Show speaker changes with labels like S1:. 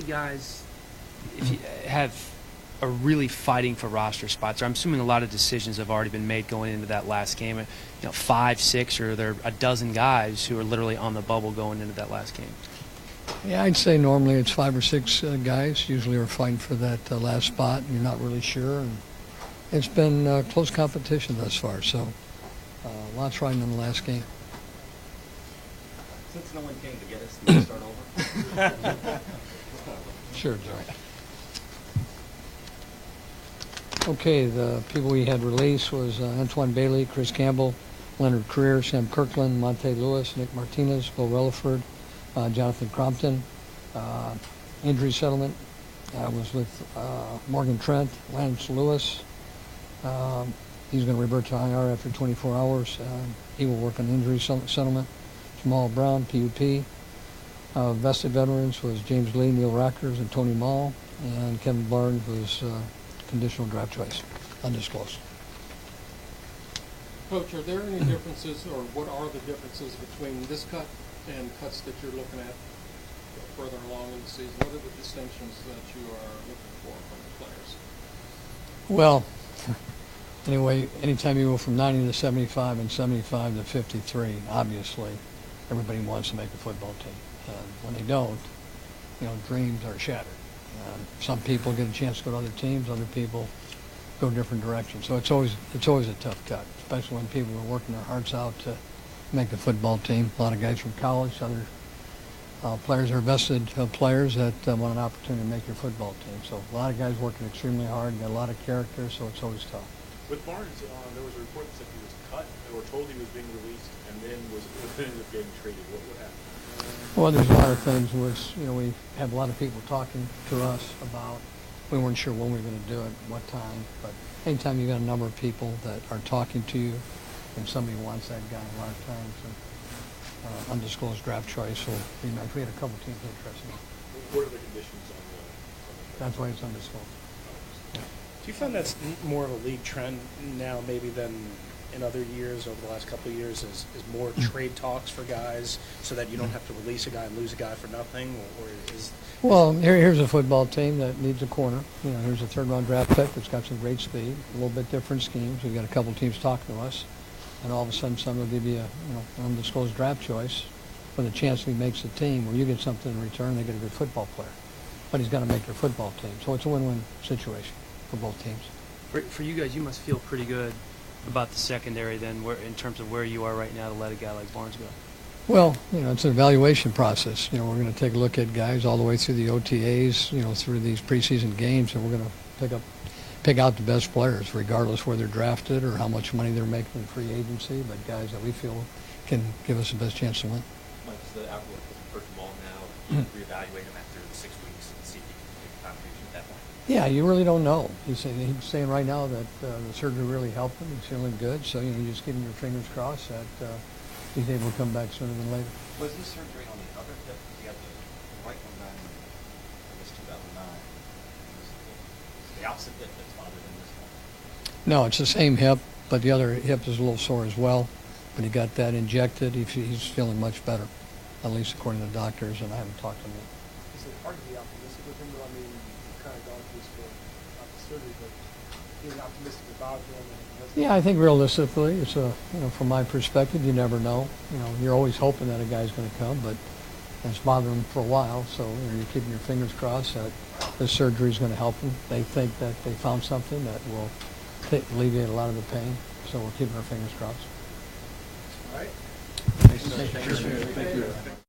S1: guys, if you are really fighting for roster spots? I'm assuming a lot of decisions have already been made going into that last game. 5, 6, or there are a dozen guys who are literally on the bubble going into that last game.
S2: Yeah, I'd say normally it's 5 or 6 guys usually are fighting for that last spot, and you're not really sure. And it's been close competition thus far, so lots riding on the last game.
S3: Since no one came to get us, can we start over?
S2: Sure, Joe. Okay, the people we had released was Antoine Bailey, Chris Campbell, Leonard Creer, Sam Kirkland, Monte Lewis, Nick Martinez, Bill Relaford, Jonathan Crompton. Injury settlement was with Morgan Trent, Lance Lewis. He's going to revert to IR after 24 hours. He will work on injury settlement. Jamal Brown, PUP. Vested veterans was James Lee, Neil Rackers, and Tony Mall. And Kevin Barnes was conditional draft choice, undisclosed.
S4: Coach, are there any differences, or what are the differences between this cut and cuts that you're looking at further along in the season? What are the distinctions that you are looking for from the players?
S2: Well, anyway, anytime you go from 90 to 75 and 75 to 53, obviously everybody wants to make the football team. When they don't, dreams are shattered. Some people get a chance to go to other teams, other people go different directions. So it's always a tough cut, especially when people are working their hearts out to make the football team. A lot of guys from college, other players are vested players that want an opportunity to make your football team. So a lot of guys working extremely hard, got a lot of character, so it's always tough.
S5: With Barnes, there was a report that said he was cut, or told he was being released, and then ended up getting traded. What happened?
S2: Well, there's a lot of things which, we have a lot of people talking to us about. We weren't sure when we were going to do it, what time, but anytime you got a number of people that are talking to you and somebody wants that guy, a lot of times undisclosed draft choice will be nice. We had a couple teams interested.
S5: What are the conditions on the
S2: That's why it's undisclosed. Yeah.
S6: Do you find that's more of a league trend now maybe than in other years, over the last couple of years, is more trade talks for guys so that you don't have to release a guy and lose a guy for nothing? Or is
S2: Well, here's a football team that needs a corner. Here's a third-round draft pick that's got some great speed, a little bit different schemes. We've got a couple teams talking to us, and all of a sudden someone will give you an undisclosed draft choice with a chance that he makes the team, where you get something in return, they get a good football player. But he's got to make your football team. So it's a win-win situation for both teams.
S1: For you guys, you must feel pretty good about the secondary then, in terms of where you are right now to let a guy like Barnes go.
S2: Well, it's an evaluation process. We're going to take a look at guys all the way through the OTAs, through these preseason games, and we're going to pick out the best players, regardless where they're drafted or how much money they're making in free agency, but guys that we feel can give us the best chance to win.
S3: What's the outlook for the ball now? Reevaluate him after 6 weeks and see if he can make a contribution at that point.
S2: Yeah, you really don't know. He's saying right now that the surgery really helped him. He's feeling good, so you just keeping your fingers crossed that he's able to come back sooner than later.
S3: Was this surgery on the other hip? He had the right one done in, I guess, 2009. Was it the opposite hip that's bothered him this one?
S2: No, it's the same hip, but the other hip is a little sore as well. But he got that injected. He's feeling much better, at least according to the doctors, and I haven't talked to him yet.
S4: Is it hard to be optimistic with him? I mean, you've kind of gone through this for not the surgery, but being optimistic about him.
S2: Yeah, I think realistically, it's from my perspective, you never know. You're always hoping that a guy's going to come, but it's bothering him for a while. So you're keeping your fingers crossed that this surgery is going to help him. They think that they found something that will alleviate a lot of the pain. So we're keeping our fingers crossed.
S4: All right.
S3: Thank you.